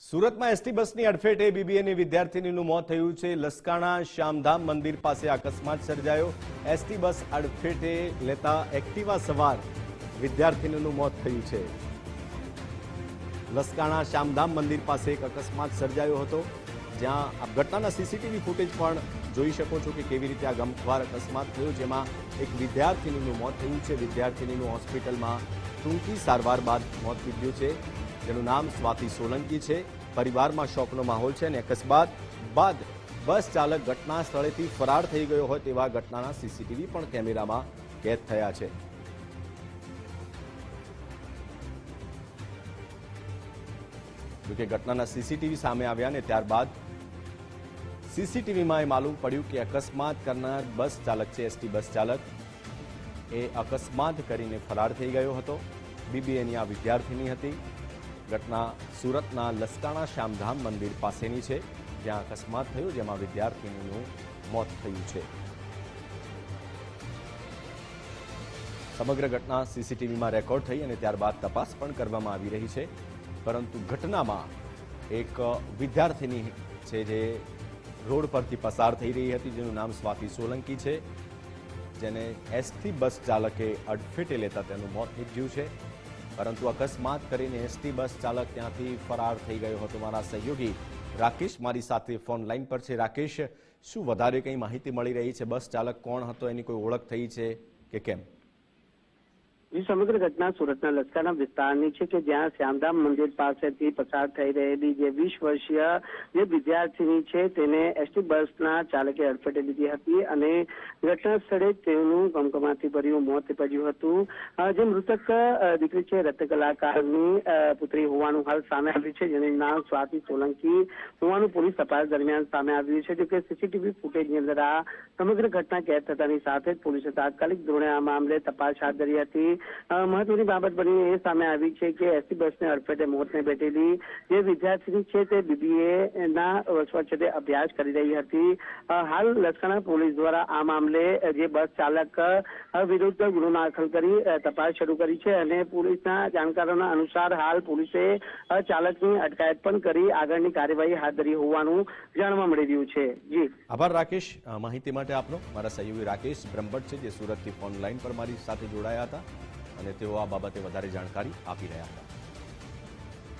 સુરતમાં એસટી બસની અડફેટે બીબીએની વિદ્યાર્થીનીનું મોત થયું છે। લસકાણા શ્યામધામ મંદિર પાસે અકસ્માત સર્જાયો। એસટી બસ અડફેટે લેતા એક્ટિવા સવાર વિદ્યાર્થીનીનું મોત થયું છે। લસકાણા શ્યામધામ મંદિર પાસે એક અકસ્માત સર્જાયો હતો, જ્યાં આ ઘટનાના સીસીટીવી ફૂટેજ પણ જોઈ શકો છો કે કેવી રીતે આ ગમખ્વાર અકસ્માત થયો, જેમાં એક વિદ્યાર્થીનીનું મોત થયું છે। વિદ્યાર્થીનીનું હોસ્પિટલમાં ટૂંકી સારવાર બાદ મોત નીપજ્યું છે, જેનું નામ સ્વાતિ સોલંકી છે। પરિવારમાં શોકનો માહોલ છે અને અકસ્માત બાદ બસ ચાલક ઘટના સ્થળેથી ફરાર થઈ ગયો હોય તેવા ઘટનાના સીસીટીવી પણ કેમેરામાં કેદ થયા છે। જોકે ઘટનાના સીસીટીવી સામે આવ્યા ને ત્યારબાદ સીસીટીવીમાં એ માલુમ પડ્યું કે અકસ્માત કરનાર બસ ચાલક છે, એસટી બસ ચાલક એ અકસ્માત કરીને ફરાર થઈ ગયો હતો। બીબીએની આ વિદ્યાર્થીની હતી। ઘટના સુરતના લસકાણા શ્યામધામ મંદિર પાસેની છે, જ્યાં અકસ્માત થયો, જેમાં વિદ્યાર્થીનીનું મોત થયું છે। સમગ્ર ઘટના સીસીટીવીમાં રેકોર્ડ થઈ અને ત્યારબાદ તપાસ પણ કરવામાં આવી રહી છે, પરંતુ ઘટનામાં એક વિદ્યાર્થીની છે જે રોડ પરથી પસાર થઈ રહી હતી, જેનું નામ સ્વાતિ સોલંકી છે, જેને એસટી બસ ચાલકે અડફેટે લેતા તેનું મોત નીપજ્યું છે। પરંતુ અકસ્માત કરીને એસટી બસ ચાલક ત્યાંથી ફરાર થઈ ગયો હતો। મારા સહયોગી રાકેશ મારી સાથે ફોન લાઈન પર છે। રાકેશ, શું વધારે કંઈ માહિતી મળી રહી છે? બસ ચાલક કોણ હતો, એની કોઈ ઓળખ થઈ છે કે કેમ? સમગ્ર ઘટના સુરતના લસકાણા વિસ્તારની છે કે જ્યાં શ્યામધામ મંદિર પાસેથી પસાર થઈ રહેલી જે 20 વર્ષીય જે વિદ્યાર્થીની છે તેને એસટી બસના ચાલકે અડફેટે લીધી હતી અને ઘટના સ્થળે તેનું ગમગમાથી ભર્યું મોત નીપજ્યું હતું। જે મૃતક દીકરી છે રત્ન કલાકારની પુત્રી હોવાનું હાલ સામે આવ્યું છે, જેનું નામ સ્વાતિ સોલંકી હોવાનું પોલીસ તપાસ દરમિયાન સામે આવ્યું છે। જોકે સીસીટીવી ફૂટેજની અંદર આ સમગ્ર ઘટના કેદ થતાની સાથે જ પોલીસે તાત્કાલિક ધોરણે આ મામલે તપાસ હાથ ધરી હતી। મહત્વની બાબત બની એ સામે આવી છે કે એસટી બસને અડફેટે મોતને ભેટેલી જે વિદ્યાર્થીની છે તે બીબીએ ના વર્ષ છે અભ્યાસ કરી રહી હતી। હાલ લસકાણા પોલીસ દ્વારા આ મામલે જે બસ ચાલક વિરુદ્ધ ગુનો દાખલ કરી તપાસ શરૂ કરી છે અને પોલીસના જાણકારોના અનુસાર હાલ પોલીસે ચાલકની અટકાયત પણ કરી આગળની કાર્યવાહી હાથ ધરી હોવાનું જાણવા મળી રહ્યું છે। જી આભાર રાકેશ, માહિતી માટે આપનો। મારા સહયોગી રાકેશ બ્રહ્મભટ્ટ છે, જે સુરતથી ફોન લાઈન પર મારી સાથે જોડાયા હતા અને તેઓ આ બાબતે વધારે જાણકારી આપી રહ્યા હતા।